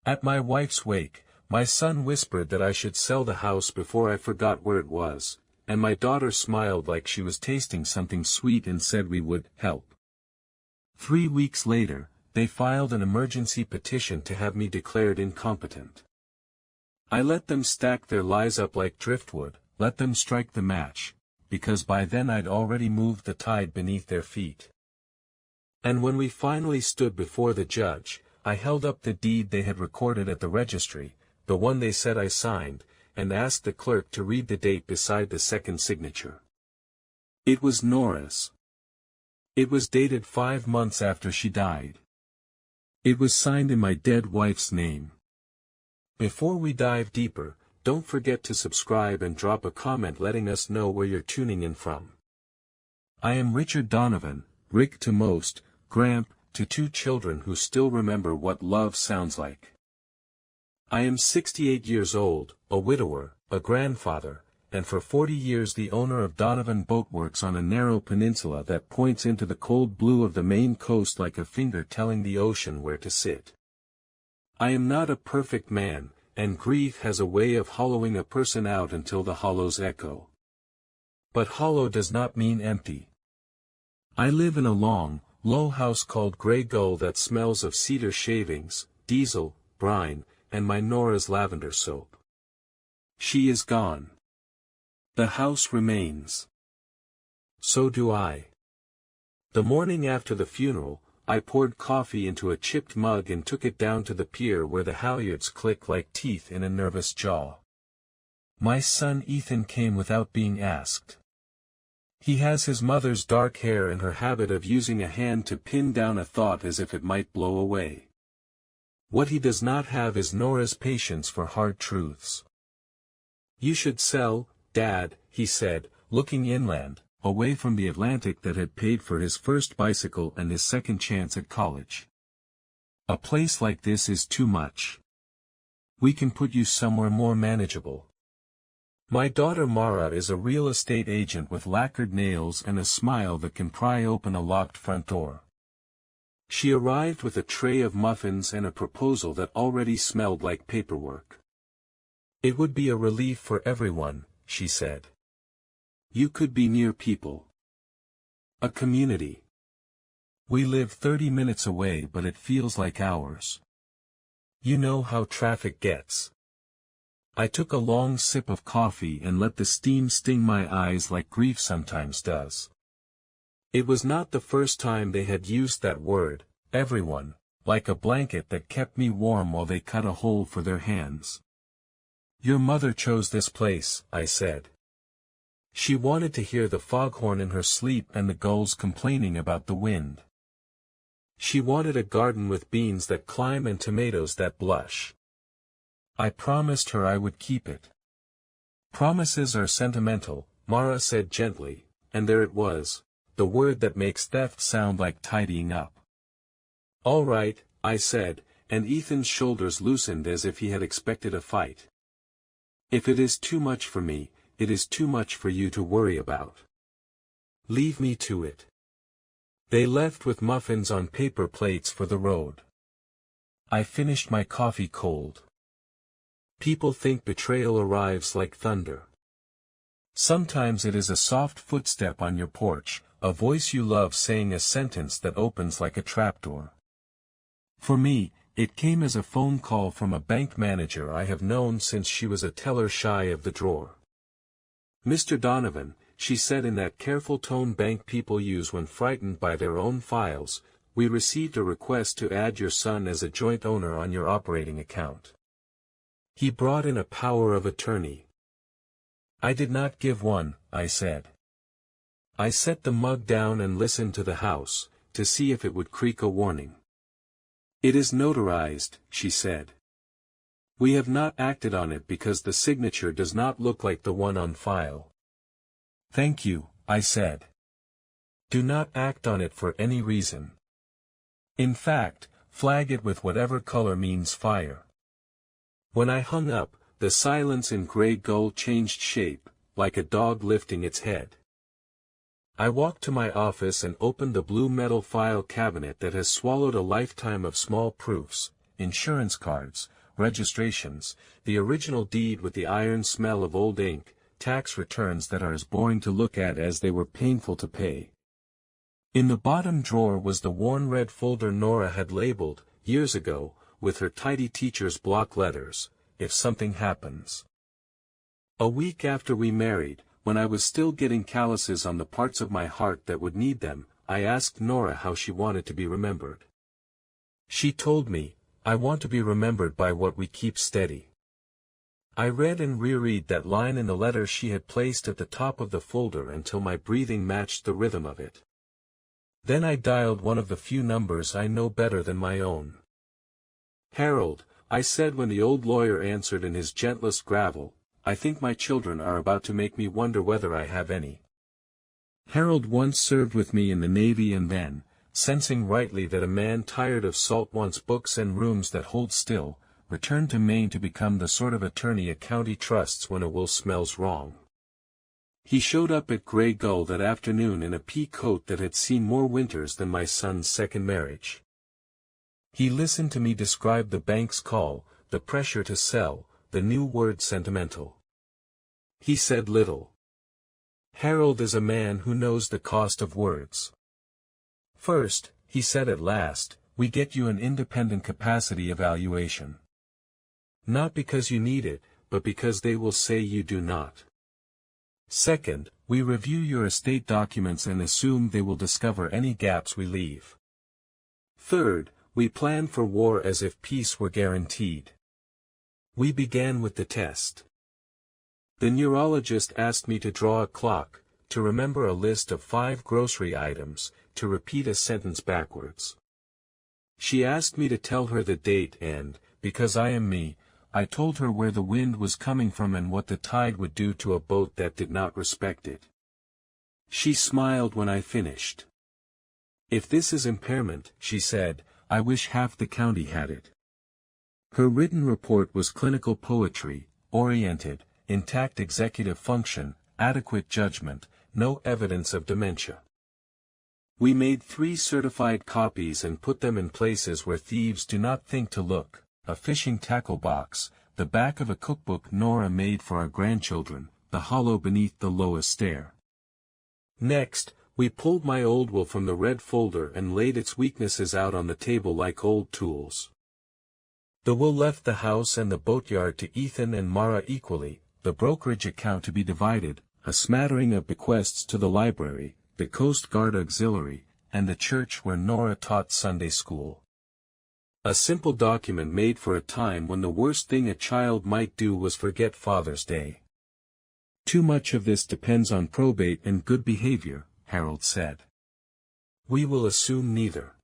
At my wife's wake, my son whispered that I should sell the house before I forgot where it was, and my daughter smiled like she was tasting something sweet and said we would help. 3 weeks later, they filed an emergency petition to have me declared incompetent. I let them stack their lies up like driftwood, let them strike the match, because by then I'd already moved the tide beneath their feet. And when we finally stood before the judge, I held up the deed they had recorded at the registry, the one they said I signed, and asked the clerk to read the date beside the second signature. It was Nora's. It was dated 5 months after she died. It was signed in my dead wife's name. Before we dive deeper, don't forget to subscribe and drop a comment letting us know where you're tuning in from. I am Richard Donovan, Rick to most, Gramp, to 2 children who still remember what love sounds like. I am 68 years old, a widower, a grandfather, and for 40 years the owner of Donovan Boatworks on a narrow peninsula that points into the cold blue of the Maine coast like a finger telling the ocean where to sit. I am not a perfect man, and grief has a way of hollowing a person out until the hollows echo. But hollow does not mean empty. I live in a long, low house called Grey Gull that smells of cedar shavings, diesel, brine, and my Nora's lavender soap. She is gone. The house remains. So do I. The morning after the funeral, I poured coffee into a chipped mug and took it down to the pier where the halyards click like teeth in a nervous jaw. My son Ethan came without being asked. He has his mother's dark hair and her habit of using a hand to pin down a thought as if it might blow away. What he does not have is Nora's patience for hard truths. "You should sell, Dad," he said, looking inland, away from the Atlantic that had paid for his first bicycle and his second chance at college. "A place like this is too much. We can put you somewhere more manageable." My daughter Mara is a real estate agent with lacquered nails and a smile that can pry open a locked front door. She arrived with a tray of muffins and a proposal that already smelled like paperwork. "It would be a relief for everyone," she said. "You could be near people. A community. We live 30 minutes away but it feels like hours. You know how traffic gets." I took a long sip of coffee and let the steam sting my eyes like grief sometimes does. It was not the first time they had used that word, everyone, like a blanket that kept me warm while they cut a hole for their hands. "Your mother chose this place," I said. "She wanted to hear the foghorn in her sleep and the gulls complaining about the wind. She wanted a garden with beans that climb and tomatoes that blush. I promised her I would keep it." "Promises are sentimental," Mara said gently, and there it was, the word that makes theft sound like tidying up. "All right," I said, and Ethan's shoulders loosened as if he had expected a fight. "If it is too much for me, it is too much for you to worry about. Leave me to it." They left with muffins on paper plates for the road. I finished my coffee cold. People think betrayal arrives like thunder. Sometimes it is a soft footstep on your porch, a voice you love saying a sentence that opens like a trapdoor. For me, it came as a phone call from a bank manager I have known since she was a teller shy of the drawer. "Mr. Donovan," she said in that careful tone bank people use when frightened by their own files, "we received a request to add your son as a joint owner on your operating account." He brought in a power of attorney. "I did not give one," I said. I set the mug down and listened to the house, to see if it would creak a warning. "It is notarized," she said. "We have not acted on it because the signature does not look like the one on file." "Thank you," I said. "Do not act on it for any reason. In fact, flag it with whatever color means fire." When I hung up, the silence in Grey Gull changed shape, like a dog lifting its head. I walked to my office and opened the blue metal file cabinet that has swallowed a lifetime of small proofs, insurance cards, registrations, the original deed with the iron smell of old ink, tax returns that are as boring to look at as they were painful to pay. In the bottom drawer was the worn red folder Nora had labeled, years ago, with her tidy teacher's block letters, "If something happens." A week after we married, when I was still getting calluses on the parts of my heart that would need them, I asked Nora how she wanted to be remembered. She told me, "I want to be remembered by what we keep steady." I read and reread that line in the letter she had placed at the top of the folder until my breathing matched the rhythm of it. Then I dialed one of the few numbers I know better than my own. "Harold," I said when the old lawyer answered in his gentlest gravel, "I think my children are about to make me wonder whether I have any." Harold once served with me in the Navy and then, sensing rightly that a man tired of salt wants books and rooms that hold still, returned to Maine to become the sort of attorney a county trusts when a will smells wrong. He showed up at Grey Gull that afternoon in a pea coat that had seen more winters than my son's second marriage. He listened to me describe the bank's call, the pressure to sell, the new word sentimental. He said little. Harold is a man who knows the cost of words. "First," he said at last, "we get you an independent capacity evaluation. Not because you need it, but because they will say you do not. Second, we review your estate documents and assume they will discover any gaps we leave. Third, we plan for war as if peace were guaranteed." We began with the test. The neurologist asked me to draw a clock, to remember a list of 5 grocery items, to repeat a sentence backwards. She asked me to tell her the date and, because I am me, I told her where the wind was coming from and what the tide would do to a boat that did not respect it. She smiled when I finished. "If this is impairment," she said, "I wish half the county had it." Her written report was clinical poetry, oriented, intact executive function, adequate judgment, no evidence of dementia. We made 3 certified copies and put them in places where thieves do not think to look: a fishing tackle box, the back of a cookbook Nora made for our grandchildren, the hollow beneath the lowest stair. Next, we pulled my old will from the red folder and laid its weaknesses out on the table like old tools. The will left the house and the boatyard to Ethan and Mara equally, the brokerage account to be divided, a smattering of bequests to the library, the Coast Guard Auxiliary, and the church where Nora taught Sunday school. A simple document made for a time when the worst thing a child might do was forget Father's Day. "Too much of this depends on probate and good behavior," Harold said. "We will assume neither."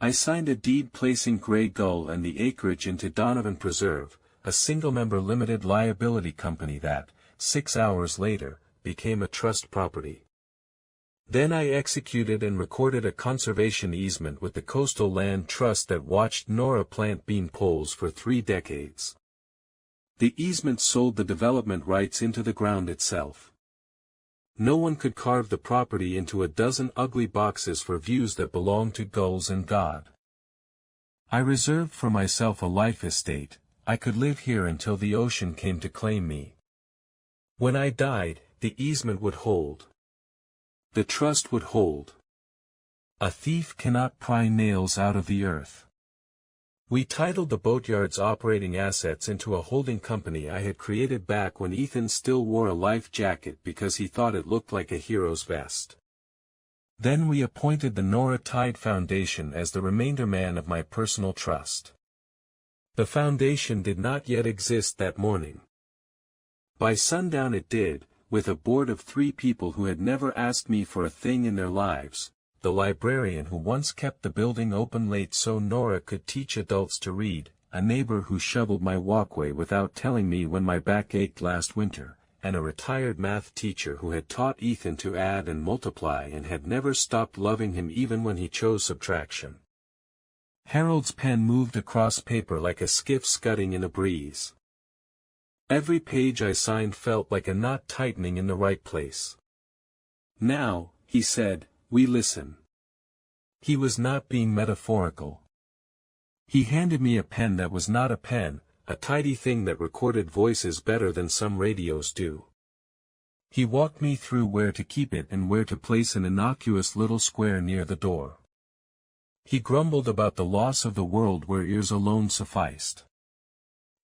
I signed a deed placing Grey Gull and the acreage into Donovan Preserve, a single-member limited liability company that, 6 hours later, became a trust property. Then I executed and recorded a conservation easement with the Coastal Land Trust that watched Nora plant bean poles for 3 decades. The easement sold the development rights into the ground itself. No one could carve the property into a dozen ugly boxes for views that belonged to gulls and God. I reserved for myself a life estate. I could live here until the ocean came to claim me. When I died, the easement would hold. The trust would hold. A thief cannot pry nails out of the earth. We titled the boatyard's operating assets into a holding company I had created back when Ethan still wore a life jacket because he thought it looked like a hero's vest. Then we appointed the Nora Tide Foundation as the remainder man of my personal trust. The foundation did not yet exist that morning. By sundown it did, with a board of 3 people who had never asked me for a thing in their lives: the librarian who once kept the building open late so Nora could teach adults to read, a neighbor who shoveled my walkway without telling me when my back ached last winter, and a retired math teacher who had taught Ethan to add and multiply and had never stopped loving him even when he chose subtraction. Harold's pen moved across paper like a skiff scudding in a breeze. Every page I signed felt like a knot tightening in the right place. "Now," he said, "we listen." He was not being metaphorical. He handed me a pen that was not a pen, a tidy thing that recorded voices better than some radios do. He walked me through where to keep it and where to place an innocuous little square near the door. He grumbled about the loss of the world where ears alone sufficed.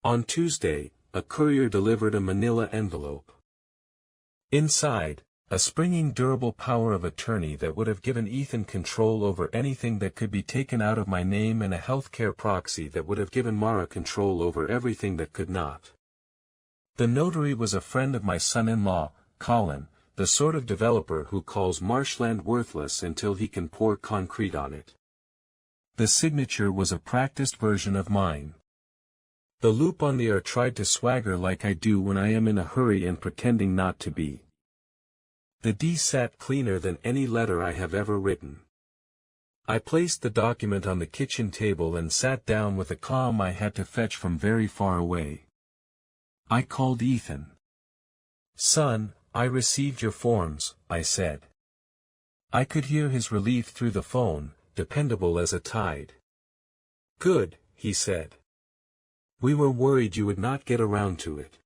On Tuesday, a courier delivered a manila envelope. Inside, a springing durable power of attorney that would have given Ethan control over anything that could be taken out of my name, and a healthcare proxy that would have given Mara control over everything that could not. The notary was a friend of my son-in-law, Colin, the sort of developer who calls marshland worthless until he can pour concrete on it. The signature was a practiced version of mine. The loop on the R tried to swagger like I do when I am in a hurry and pretending not to be. The D sat cleaner than any letter I have ever written. I placed the document on the kitchen table and sat down with a calm I had to fetch from very far away. I called Ethan. "Son, I received your forms," I said. I could hear his relief through the phone, dependable as a tide. "Good," he said. "We were worried you would not get around to it.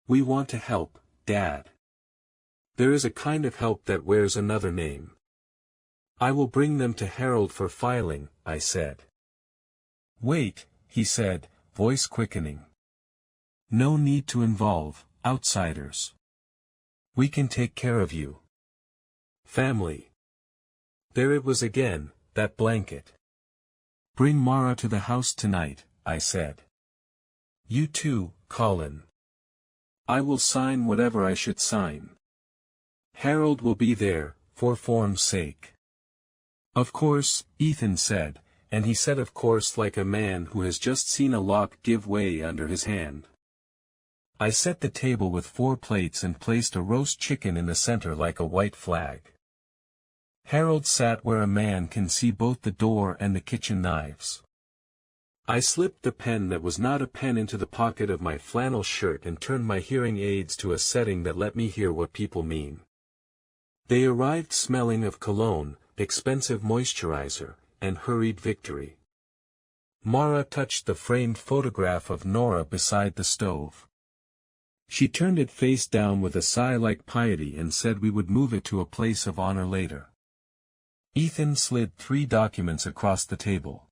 We want to help, Dad. There is a kind of help that wears another name. I will bring them to Harold for filing," I said. "Wait," he said, voice quickening. "No need to involve outsiders. We can take care of you. Family." There it was again, that blanket. "Bring Mara to the house tonight," I said. "You too, Colin. I will sign whatever I should sign. Harold will be there, for form's sake." "Of course," Ethan said, and he said of course like a man who has just seen a lock give way under his hand. I set the table with 4 plates and placed a roast chicken in the center like a white flag. Harold sat where a man can see both the door and the kitchen knives. I slipped the pen that was not a pen into the pocket of my flannel shirt and turned my hearing aids to a setting that let me hear what people mean. They arrived smelling of cologne, expensive moisturizer, and hurried victory. Mara touched the framed photograph of Nora beside the stove. She turned it face down with a sigh like piety and said we would move it to a place of honor later. Ethan slid 3 documents across the table.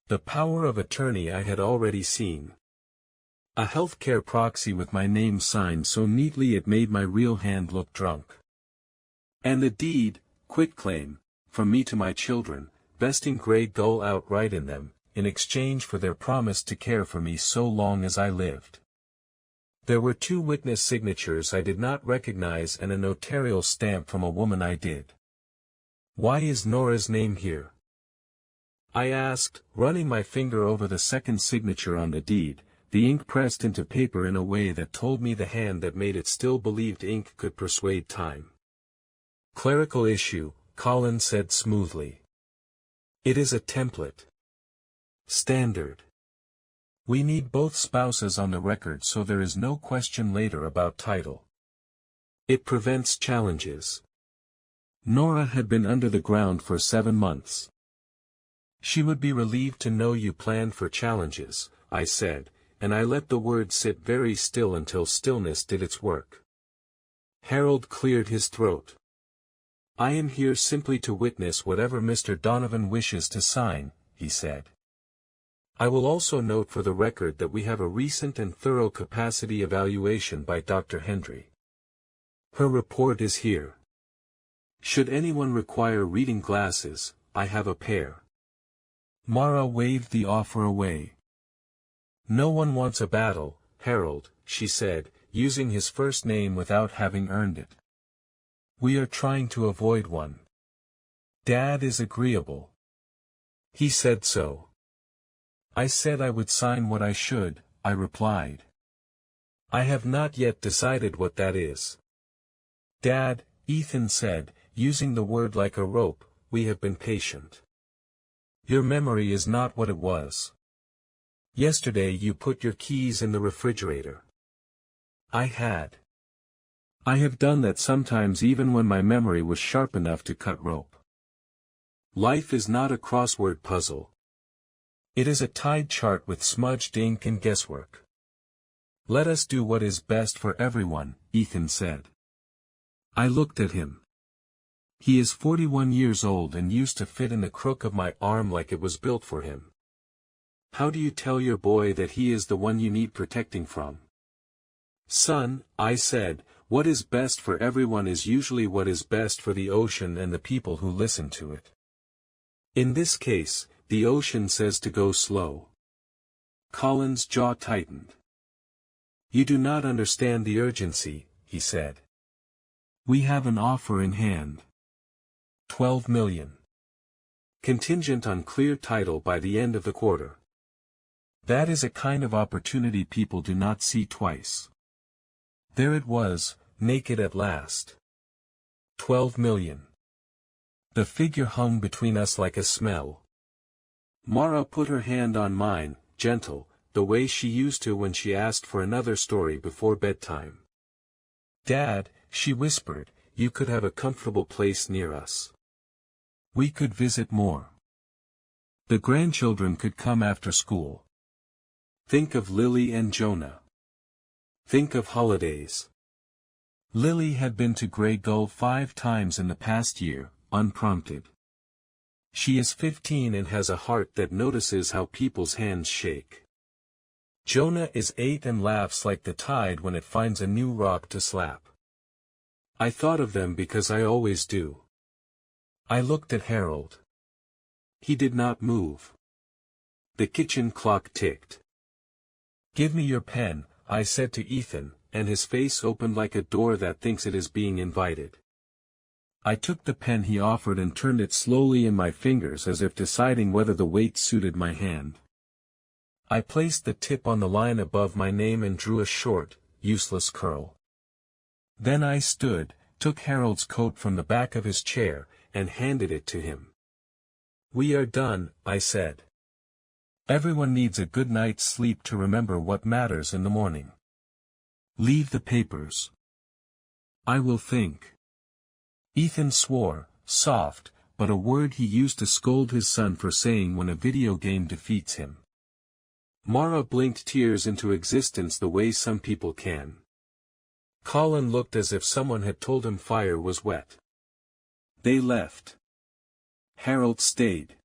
The power of attorney I had already seen. A healthcare proxy with my name signed so neatly it made my real hand look drunk. And the deed, quitclaim, from me to my children, vesting Grey Gull outright in them, in exchange for their promise to care for me so long as I lived. There were 2 witness signatures I did not recognize and a notarial stamp from a woman I did. "Why is Nora's name here?" I asked, running my finger over the second signature on the deed, the ink pressed into paper in a way that told me the hand that made it still believed ink could persuade time. "Clerical issue," Colin said smoothly. "It is a template. Standard. We need both spouses on the record so there is no question later about title. It prevents challenges." Nora had been under the ground for 7 months. "She would be relieved to know you planned for challenges," I said, and I let the word sit very still until stillness did its work. Harold cleared his throat. "I am here simply to witness whatever Mr. Donovan wishes to sign," he said. "I will also note for the record that we have a recent and thorough capacity evaluation by Dr. Hendry. Her report is here. Should anyone require reading glasses, I have a pair." Mara waved the offer away. "No one wants a battle, Harold," she said, using his first name without having earned it. "We are trying to avoid one. Dad is agreeable. He said so." "I said I would sign what I should," I replied. "I have not yet decided what that is." "Dad," Ethan said, using the word like a rope, "we have been patient. Your memory is not what it was. Yesterday you put your keys in the refrigerator." I had. I have done that sometimes even when my memory was sharp enough to cut rope. Life is not a crossword puzzle. It is a tide chart with smudged ink and guesswork. Let us do what is best for everyone, Ethan said. I looked at him. He is 41 years old and used to fit in the crook of my arm like it was built for him. How do you tell your boy that he is the one you need protecting from? Son, I said, what is best for everyone is usually what is best for the ocean and the people who listen to it. In this case, the ocean says to go slow. Colin's jaw tightened. You do not understand the urgency, he said. We have an offer in hand. 12 million. Contingent on clear title by the end of the quarter. That is a kind of opportunity people do not see twice. There it was, naked at last. 12 million. The figure hung between us like a smell. Nora put her hand on mine, gentle, the way she used to when she asked for another story before bedtime. Dad, she whispered, you could have a comfortable place near us. We could visit more. The grandchildren could come after school. Think of Lily and Jonah. Think of holidays. Lily had been to Grey Gull 5 times in the past year, unprompted. She is 15 and has a heart that notices how people's hands shake. Jonah is 8 and laughs like the tide when it finds a new rock to slap. I thought of them because I always do. I looked at Harold. He did not move. The kitchen clock ticked. Give me your pen, I said to Ethan, and his face opened like a door that thinks it is being invited. I took the pen he offered and turned it slowly in my fingers as if deciding whether the weight suited my hand. I placed the tip on the line above my name and drew a short, useless curl. Then I stood, took Harold's coat from the back of his chair, and handed it to him. We are done, I said. Everyone needs a good night's sleep to remember what matters in the morning. Leave the papers. I will think. Ethan swore, soft, but a word he used to scold his son for saying when a video game defeats him. Nora blinked tears into existence the way some people can. Colin looked as if someone had told him fire was wet. They left. Harold stayed.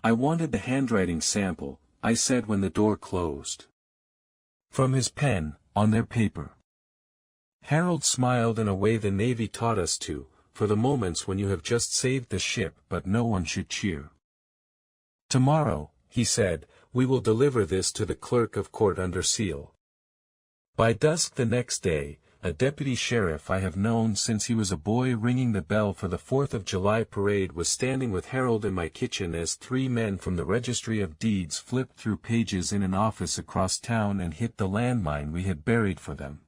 I wanted the handwriting sample, I said when the door closed. From his pen, on their paper. Harold smiled in a way the Navy taught us to, for the moments when you have just saved the ship but no one should cheer. Tomorrow, he said, we will deliver this to the clerk of court under seal. By dusk the next day, a deputy sheriff I have known since he was a boy ringing the bell for the 4th of July parade was standing with Harold in my kitchen as 3 men from the registry of deeds flipped through pages in an office across town and hit the landmine we had buried for them.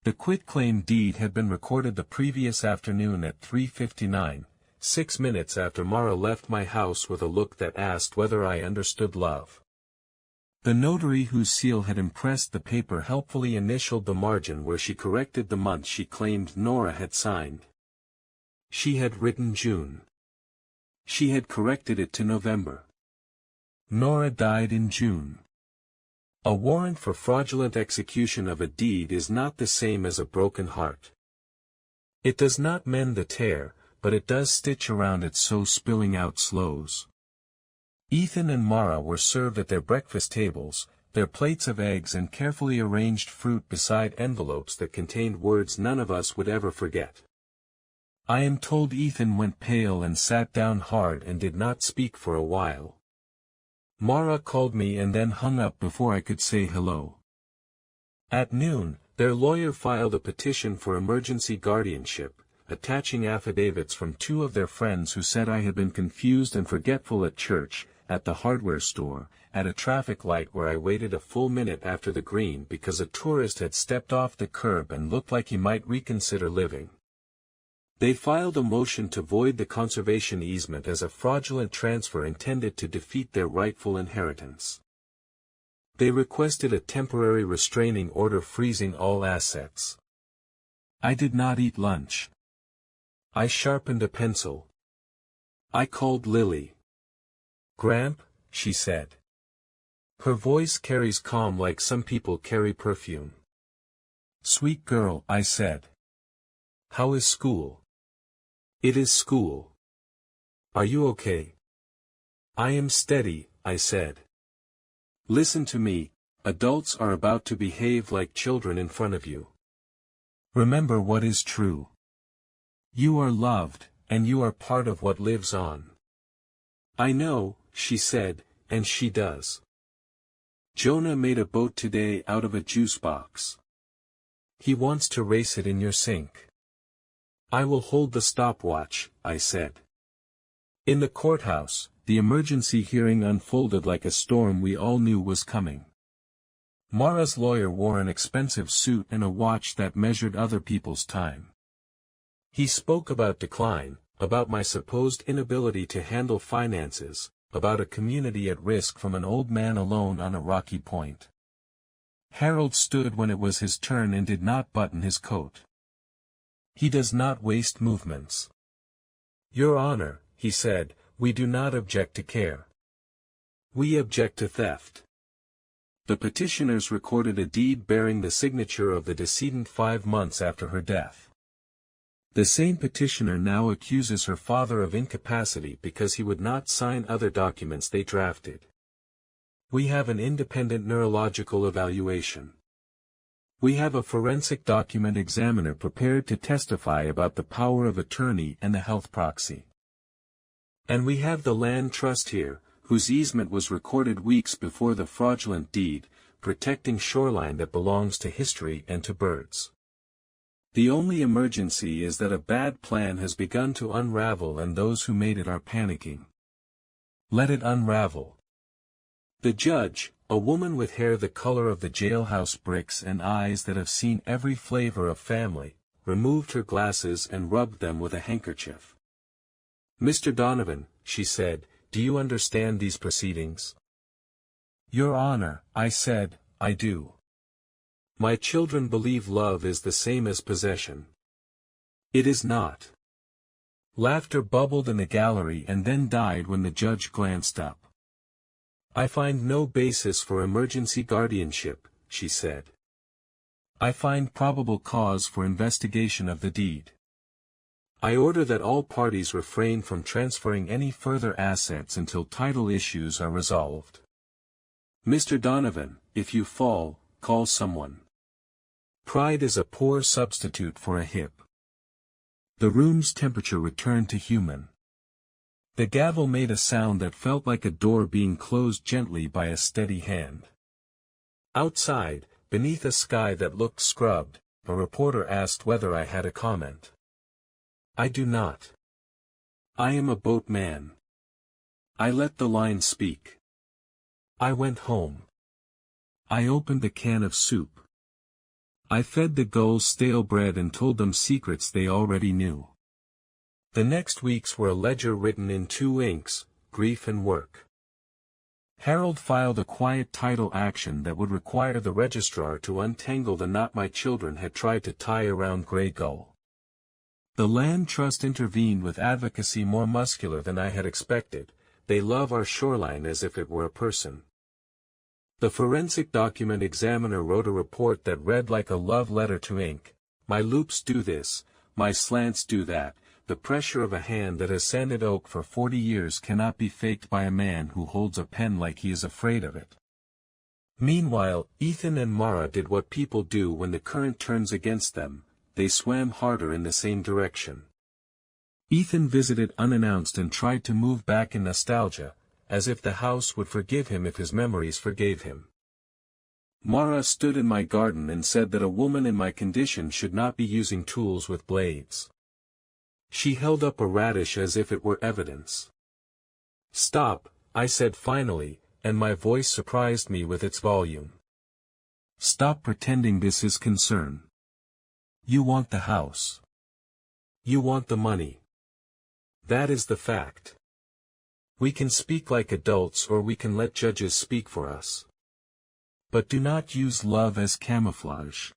The quitclaim deed had been recorded the previous afternoon at 3:59, 6 minutes after Nora left my house with a look that asked whether I understood love. The notary whose seal had impressed the paper helpfully initialed the margin where she corrected the month she claimed Nora had signed. She had written June. She had corrected it to November. Nora died in June. A warrant for fraudulent execution of a deed is not the same as a broken heart. It does not mend the tear, but it does stitch around it so spilling out slows. Ethan and Nora were served at their breakfast tables, their plates of eggs and carefully arranged fruit beside envelopes that contained words none of us would ever forget. I am told Ethan went pale and sat down hard and did not speak for a while. Nora called me and then hung up before I could say hello. At noon, their lawyer filed a petition for emergency guardianship, attaching affidavits from 2 of their friends who said I had been confused and forgetful at church, at the hardware store, at a traffic light where I waited a full minute after the green because a tourist had stepped off the curb and looked like he might reconsider living. They filed a motion to void the conservation easement as a fraudulent transfer intended to defeat their rightful inheritance. They requested a temporary restraining order freezing all assets. I did not eat lunch. I sharpened a pencil. I called Lily. Gramp, she said. Her voice carries calm like some people carry perfume. Sweet girl, I said. How is school? It is school. Are you okay? I am steady, I said. Listen to me, adults are about to behave like children in front of you. Remember what is true. You are loved, and you are part of what lives on. I know, she said, and she does. Jonah made a boat today out of a juice box. He wants to race it in your sink. I will hold the stopwatch, I said. In the courthouse, the emergency hearing unfolded like a storm we all knew was coming. Mara's lawyer wore an expensive suit and a watch that measured other people's time. He spoke about decline, about my supposed inability to handle finances, about a community at risk from an old man alone on a rocky point. Harold stood when it was his turn and did not button his coat. He does not waste movements. Your Honor, he said, we do not object to care. We object to theft. The petitioners recorded a deed bearing the signature of the decedent 5 months after her death. The same petitioner now accuses her father of incapacity because he would not sign other documents they drafted. We have an independent neurological evaluation. We have a forensic document examiner prepared to testify about the power of attorney and the health proxy. And we have the land trust here, whose easement was recorded weeks before the fraudulent deed, protecting shoreline that belongs to history and to birds. The only emergency is that a bad plan has begun to unravel and those who made it are panicking. Let it unravel. The judge, a woman with hair the color of the jailhouse bricks and eyes that have seen every flavor of family, removed her glasses and rubbed them with a handkerchief. Mr. Donovan, she said, do you understand these proceedings? Your Honor, I said, I do. My children believe love is the same as possession. It is not. Laughter bubbled in the gallery and then died when the judge glanced up. I find no basis for emergency guardianship, she said. I find probable cause for investigation of the deed. I order that all parties refrain from transferring any further assets until title issues are resolved. Mr. Donovan, if you fall, call someone. Pride is a poor substitute for a hip. The room's temperature returned to human. The gavel made a sound that felt like a door being closed gently by a steady hand. Outside, beneath a sky that looked scrubbed, a reporter asked whether I had a comment. I do not. I am a boatman. I let the line speak. I went home. I opened a can of soup. I fed the gulls stale bread and told them secrets they already knew. The next weeks were a ledger written in 2 inks, grief and work. Harold filed a quiet title action that would require the registrar to untangle the knot my children had tried to tie around Grey Gull. The land trust intervened with advocacy more muscular than I had expected. They love our shoreline as if it were a person. The forensic document examiner wrote a report that read like a love letter to ink. My loops do this, my slants do that. The pressure of a hand that has sanded oak for 40 years cannot be faked by a man who holds a pen like he is afraid of it. Meanwhile, Ethan and Mara did what people do when the current turns against them. They swam harder in the same direction. Ethan visited unannounced and tried to move back in nostalgia, as if the house would forgive him if his memories forgave him. Mara stood in my garden and said that a woman in my condition should not be using tools with blades. She held up a radish as if it were evidence. Stop, I said finally, and my voice surprised me with its volume. Stop pretending this is concern. You want the house. You want the money. That is the fact. We can speak like adults or we can let judges speak for us. But do not use love as camouflage.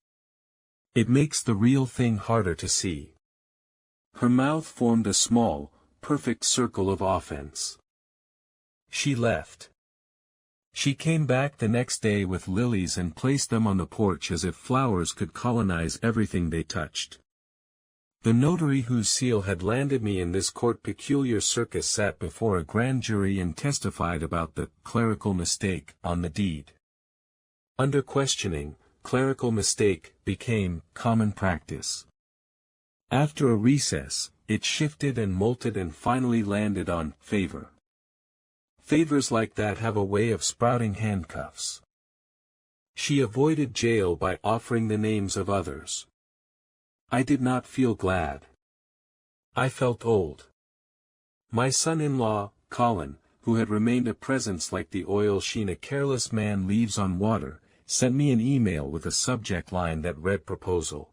It makes the real thing harder to see. Her mouth formed a small, perfect circle of offense. She left. She came back the next day with lilies and placed them on the porch as if flowers could colonize everything they touched. The notary whose seal had landed me in this court peculiar circus sat before a grand jury and testified about the clerical mistake on the deed. Under questioning, clerical mistake became common practice. After a recess, it shifted and molted and finally landed on favor. Favors like that have a way of sprouting handcuffs. She avoided jail by offering the names of others. I did not feel glad. I felt old. My son-in-law, Colin, who had remained a presence like the oil sheen a careless man leaves on water, sent me an email with a subject line that read proposal.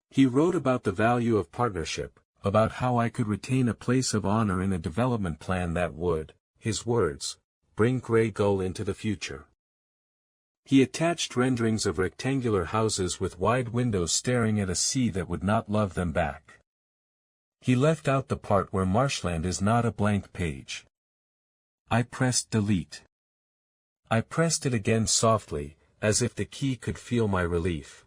He wrote about the value of partnership, about how I could retain a place of honor in a development plan that would, his words, bring Grey Gull into the future. He attached renderings of rectangular houses with wide windows staring at a sea that would not love them back. He left out the part where marshland is not a blank page. I pressed delete. I pressed it again softly, as if the key could feel my relief.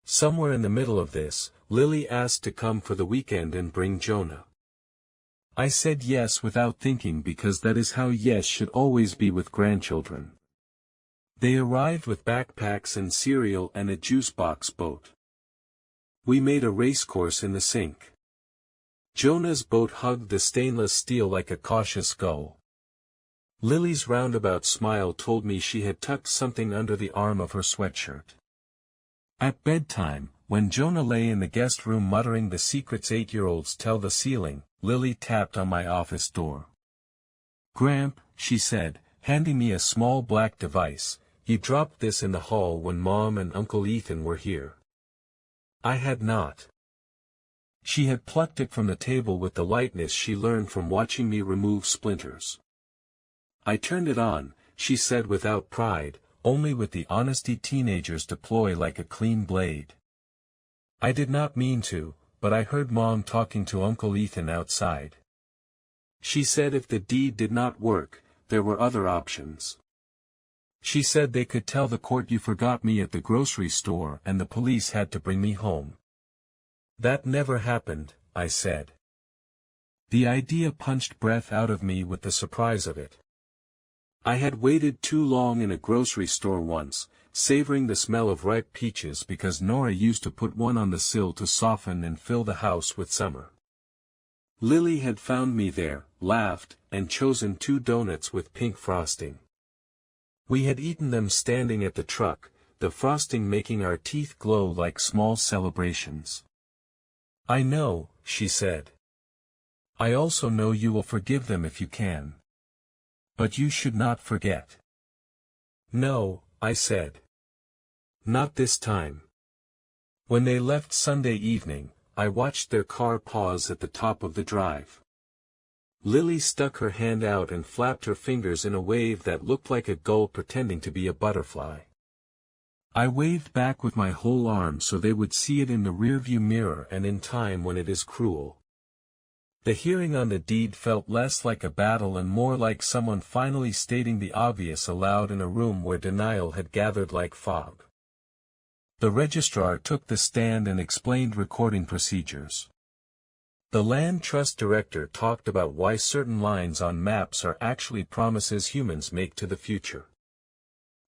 Somewhere in the middle of this, Lily asked to come for the weekend and bring Jonah. I said yes without thinking because that is how yes should always be with grandchildren. They arrived with backpacks and cereal and a juice box boat. We made a racecourse in the sink. Jonah's boat hugged the stainless steel like a cautious gull. Lily's roundabout smile told me she had tucked something under the arm of her sweatshirt. At bedtime, when Jonah lay in the guest room muttering the secrets 8-year-olds tell the ceiling, Lily tapped on my office door. "Gramp," she said, handing me a small black device, "you dropped this in the hall when Mom and Uncle Ethan were here." I had not. She had plucked it from the table with the lightness she learned from watching me remove splinters. "I turned it on," she said without pride, only with the honesty teenagers deploy like a clean blade. "I did not mean to, but I heard Mom talking to Uncle Ethan outside. She said if the deed did not work, there were other options. She said they could tell the court you forgot me at the grocery store and the police had to bring me home." "That never happened," I said. The idea punched breath out of me with the surprise of it. I had waited too long in a grocery store once, savoring the smell of ripe peaches because Nora used to put one on the sill to soften and fill the house with summer. Lily had found me there, laughed, and chosen 2 donuts with pink frosting. We had eaten them standing at the truck, the frosting making our teeth glow like small celebrations. "I know," she said. "I also know you will forgive them if you can. But you should not forget." "No," I said. "Not this time." When they left Sunday evening, I watched their car pause at the top of the drive. Lily stuck her hand out and flapped her fingers in a wave that looked like a gull pretending to be a butterfly. I waved back with my whole arm so they would see it in the rearview mirror and in time when it is cruel. The hearing on the deed felt less like a battle and more like someone finally stating the obvious aloud in a room where denial had gathered like fog. The registrar took the stand and explained recording procedures. The land trust director talked about why certain lines on maps are actually promises humans make to the future.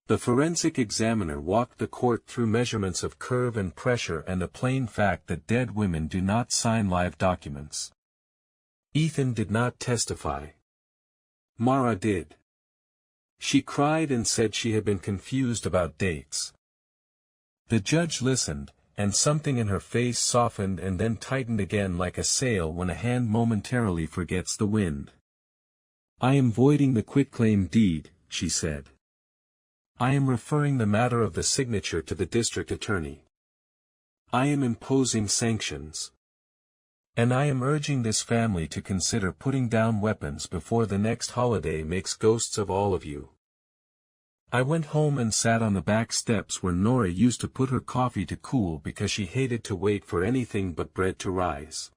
The forensic examiner walked the court through measurements of curve and pressure and the plain fact that dead women do not sign live documents. Ethan did not testify. Mara did. She cried and said she had been confused about dates. The judge listened, and something in her face softened and then tightened again like a sail when a hand momentarily forgets the wind. "I am voiding the quitclaim deed," she said. "I am referring the matter of the signature to the district attorney. I am imposing sanctions. And I am urging this family to consider putting down weapons before the next holiday makes ghosts of all of you." I went home and sat on the back steps where Nora used to put her coffee to cool because she hated to wait for anything but bread to rise.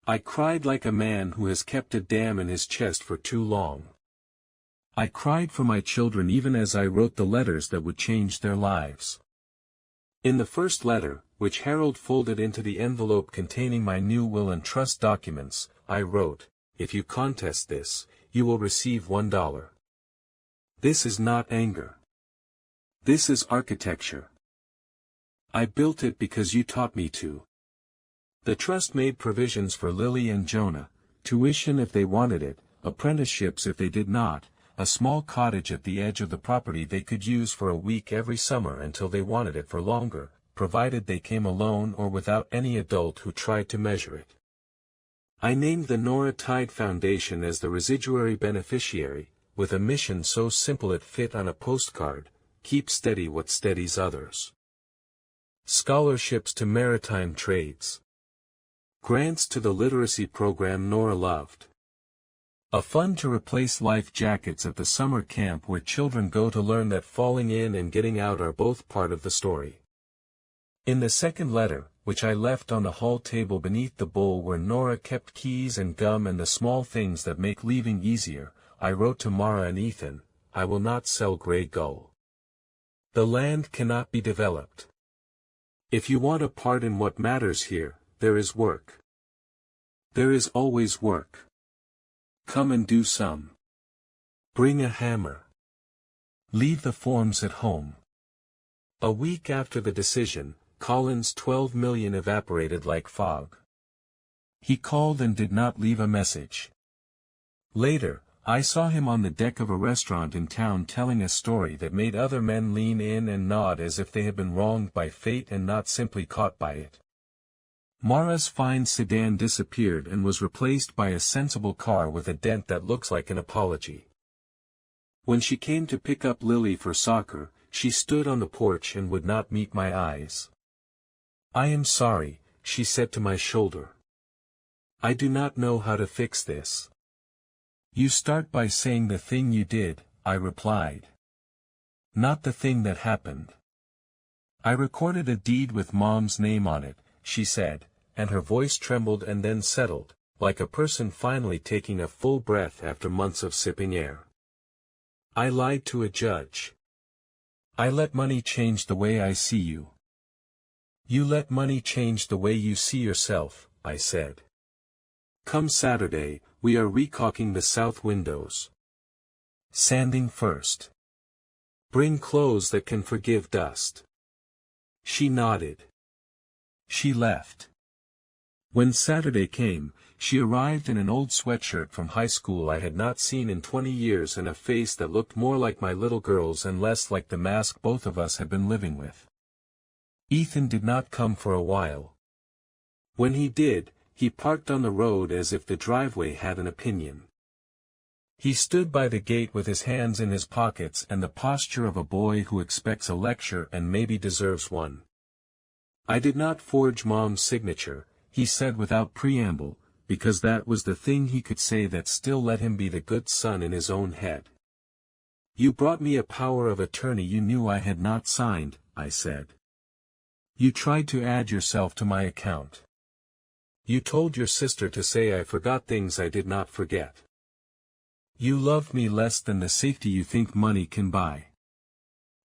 I cried like a man who has kept a dam in his chest for too long. I cried for my children even as I wrote the letters that would change their lives. In the first letter, which Harold folded into the envelope containing my new will and trust documents, I wrote, "If you contest this, you will receive $1. This is not anger. This is architecture. I built it because you taught me to." The trust made provisions for Lily and Jonah, tuition if they wanted it, apprenticeships if they did not, a small cottage at the edge of the property they could use for a week every summer until they wanted it for longer, provided they came alone or without any adult who tried to measure it. I named the Nora Tide Foundation as the residuary beneficiary, with a mission so simple it fit on a postcard: keep steady what steadies others. Scholarships to maritime trades. Grants to the literacy program Nora loved. A fund to replace life jackets at the summer camp where children go to learn that falling in and getting out are both part of the story. In the second letter, which I left on the hall table beneath the bowl where Nora kept keys and gum and the small things that make leaving easier, I wrote to Mara and Ethan, "I will not sell Grey Gull. The land cannot be developed. If you want a part in what matters here, there is work. There is always work. Come and do some. Bring a hammer. Leave the forms at home." A week after the decision, Colin's $12 million evaporated like fog. He called and did not leave a message. Later, I saw him on the deck of a restaurant in town telling a story that made other men lean in and nod as if they had been wronged by fate and not simply caught by it. Mara's fine sedan disappeared and was replaced by a sensible car with a dent that looks like an apology. When she came to pick up Lily for soccer, she stood on the porch and would not meet my eyes. "I am sorry," she said to my shoulder. "I do not know how to fix this." "You start by saying the thing you did," I replied. "Not the thing that happened." "I recorded a deed with Mom's name on it," she said, and her voice trembled and then settled, like a person finally taking a full breath after months of sipping air. "I lied to a judge. I let money change the way I see you." "You let money change the way you see yourself," I said. "Come Saturday, we are recaulking the south windows. Sanding first. Bring clothes that can forgive dust." She nodded. She left. When Saturday came, she arrived in an old sweatshirt from high school I had not seen in 20 years and a face that looked more like my little girl's and less like the mask both of us had been living with. Ethan did not come for a while. When he did, he parked on the road as if the driveway had an opinion. He stood by the gate with his hands in his pockets and the posture of a boy who expects a lecture and maybe deserves one. "I did not forge Mom's signature," he said without preamble, because that was the thing he could say that still let him be the good son in his own head. "You brought me a power of attorney you knew I had not signed," I said. "You tried to add yourself to my account. You told your sister to say I forgot things I did not forget. You loved me less than the safety you think money can buy."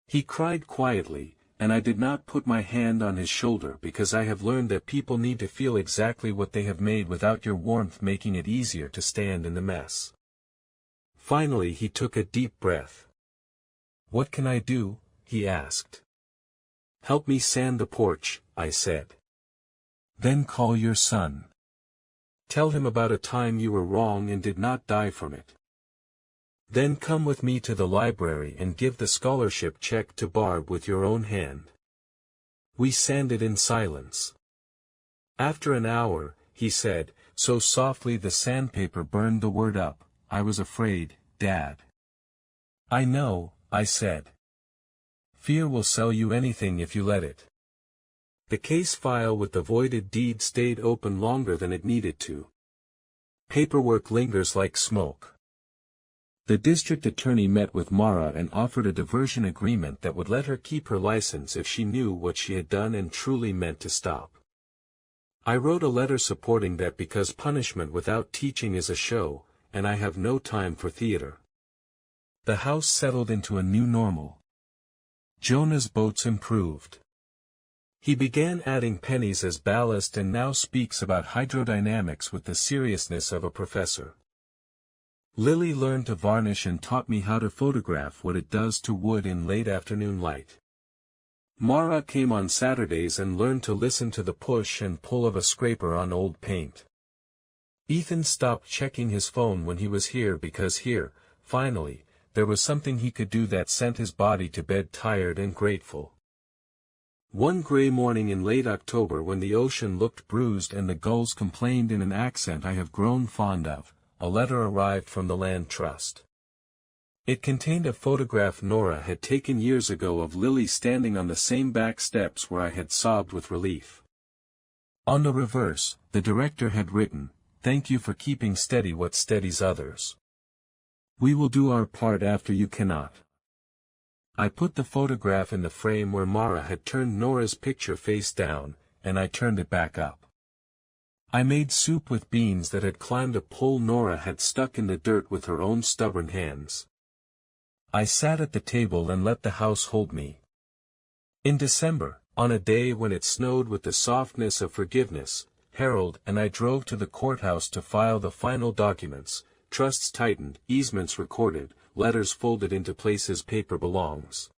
He cried quietly, and I did not put my hand on his shoulder because I have learned that people need to feel exactly what they have made without your warmth making it easier to stand in the mess. Finally he took a deep breath. "What can I do?" he asked. "Help me sand the porch," I said. "Then call your son. Tell him about a time you were wrong and did not die from it. Then come with me to the library and give the scholarship check to Barb with your own hand." We sanded in silence. After an hour, he said, so softly the sandpaper burned the word up, "I was afraid, Dad." "I know," I said. "Fear will sell you anything if you let it." The case file with the voided deed stayed open longer than it needed to. Paperwork lingers like smoke. The district attorney met with Mara and offered a diversion agreement that would let her keep her license if she knew what she had done and truly meant to stop. I wrote a letter supporting that because punishment without teaching is a show, and I have no time for theater. The house settled into a new normal. Jonah's boats improved. He began adding pennies as ballast and now speaks about hydrodynamics with the seriousness of a professor. Lily learned to varnish and taught me how to photograph what it does to wood in late afternoon light. Nora came on Saturdays and learned to listen to the push and pull of a scraper on old paint. Ethan stopped checking his phone when he was here because here, finally, there was something he could do that sent his body to bed tired and grateful. One gray morning in late October when the ocean looked bruised and the gulls complained in an accent I have grown fond of, a letter arrived from the Land Trust. It contained a photograph Nora had taken years ago of Lily standing on the same back steps where I had sobbed with relief. On the reverse, the director had written, "Thank you for keeping steady what steadies others. We will do our part after you cannot." I put the photograph in the frame where Mara had turned Nora's picture face down, and I turned it back up. I made soup with beans that had climbed a pole Nora had stuck in the dirt with her own stubborn hands. I sat at the table and let the house hold me. In December, on a day when it snowed with the softness of forgiveness, Harold and I drove to the courthouse to file the final documents, trusts tightened, easements recorded, letters folded into places paper belongs.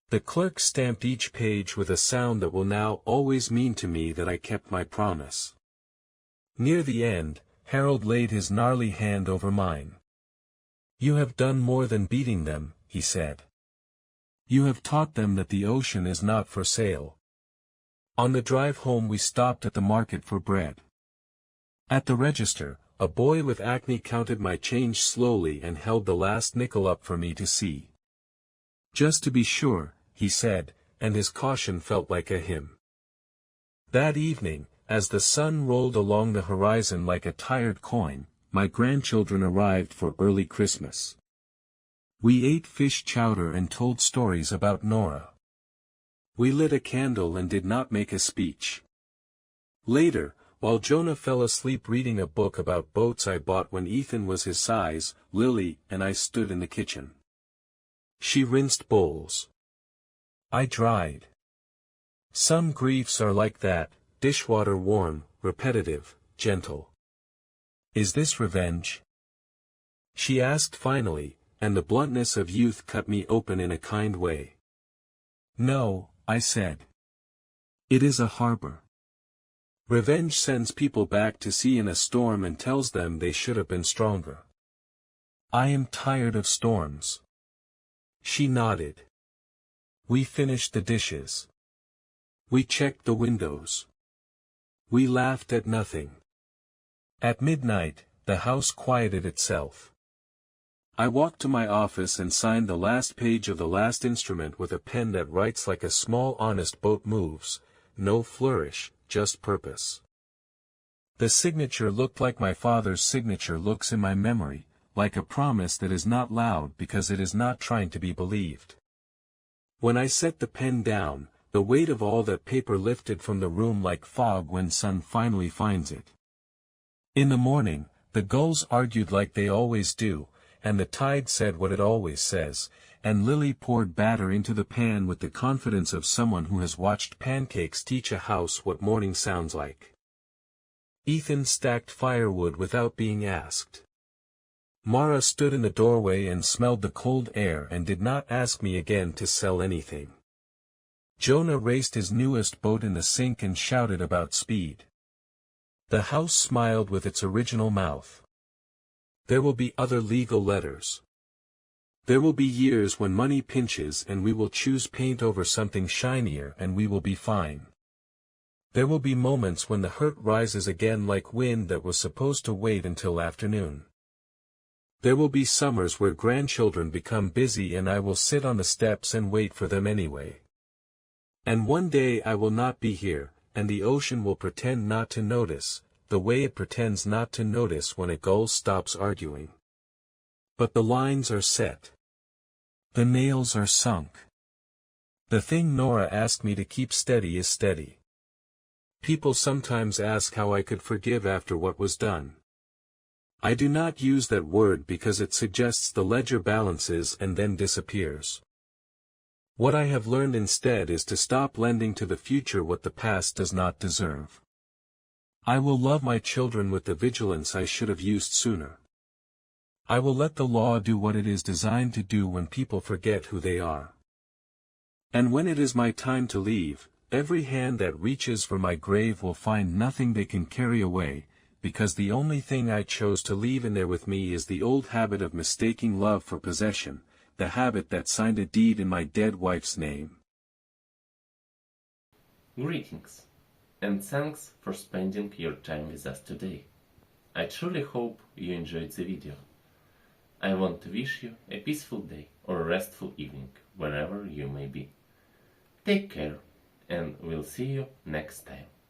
The clerk stamped each page with a sound that will now always mean to me that I kept my promise. Near the end, Harold laid his gnarly hand over mine. "You have done more than beating them," he said. "You have taught them that the ocean is not for sale." On the drive home we stopped at the market for bread. At the register, a boy with acne counted my change slowly and held the last nickel up for me to see. "Just to be sure," he said, and his caution felt like a hymn. That evening, as the sun rolled along the horizon like a tired coin, my grandchildren arrived for early Christmas. We ate fish chowder and told stories about Nora. We lit a candle and did not make a speech. Later, while Jonah fell asleep reading a book about boats I bought when Ethan was his size, Lily and I stood in the kitchen. She rinsed bowls. I dried. Some griefs are like that, dishwater warm, repetitive, gentle. "Is this revenge?" she asked finally, and the bluntness of youth cut me open in a kind way. "No," I said. "It is a harbor. Revenge sends people back to sea in a storm and tells them they should have been stronger. I am tired of storms." She nodded. We finished the dishes. We checked the windows. We laughed at nothing. At midnight, the house quieted itself. I walked to my office and signed the last page of the last instrument with a pen that writes like a small honest boat moves, no flourish, just purpose. The signature looked like my father's signature looks in my memory, like a promise that is not loud because it is not trying to be believed. When I set the pen down, the weight of all that paper lifted from the room like fog when sun finally finds it. In the morning, the gulls argued like they always do, and the tide said what it always says, and Lily poured batter into the pan with the confidence of someone who has watched pancakes teach a house what morning sounds like. Ethan stacked firewood without being asked. Mara stood in the doorway and smelled the cold air and did not ask me again to sell anything. Jonah raced his newest boat in the sink and shouted about speed. The house smiled with its original mouth. There will be other legal letters. There will be years when money pinches and we will choose paint over something shinier and we will be fine. There will be moments when the hurt rises again like wind that was supposed to wait until afternoon. There will be summers where grandchildren become busy and I will sit on the steps and wait for them anyway. And one day I will not be here, and the ocean will pretend not to notice, the way it pretends not to notice when a gull stops arguing. But the lines are set. The nails are sunk. The thing Nora asked me to keep steady is steady. People sometimes ask how I could forgive after what was done. I do not use that word because it suggests the ledger balances and then disappears. What I have learned instead is to stop lending to the future what the past does not deserve. I will love my children with the vigilance I should have used sooner. I will let the law do what it is designed to do when people forget who they are. And when it is my time to leave, every hand that reaches for my grave will find nothing they can carry away, because the only thing I chose to leave in there with me is the old habit of mistaking love for possession, the habit that signed a deed in my dead wife's name. Greetings, and thanks for spending your time with us today. I truly hope you enjoyed the video. I want to wish you a peaceful day or a restful evening, wherever you may be. Take care, and we'll see you next time.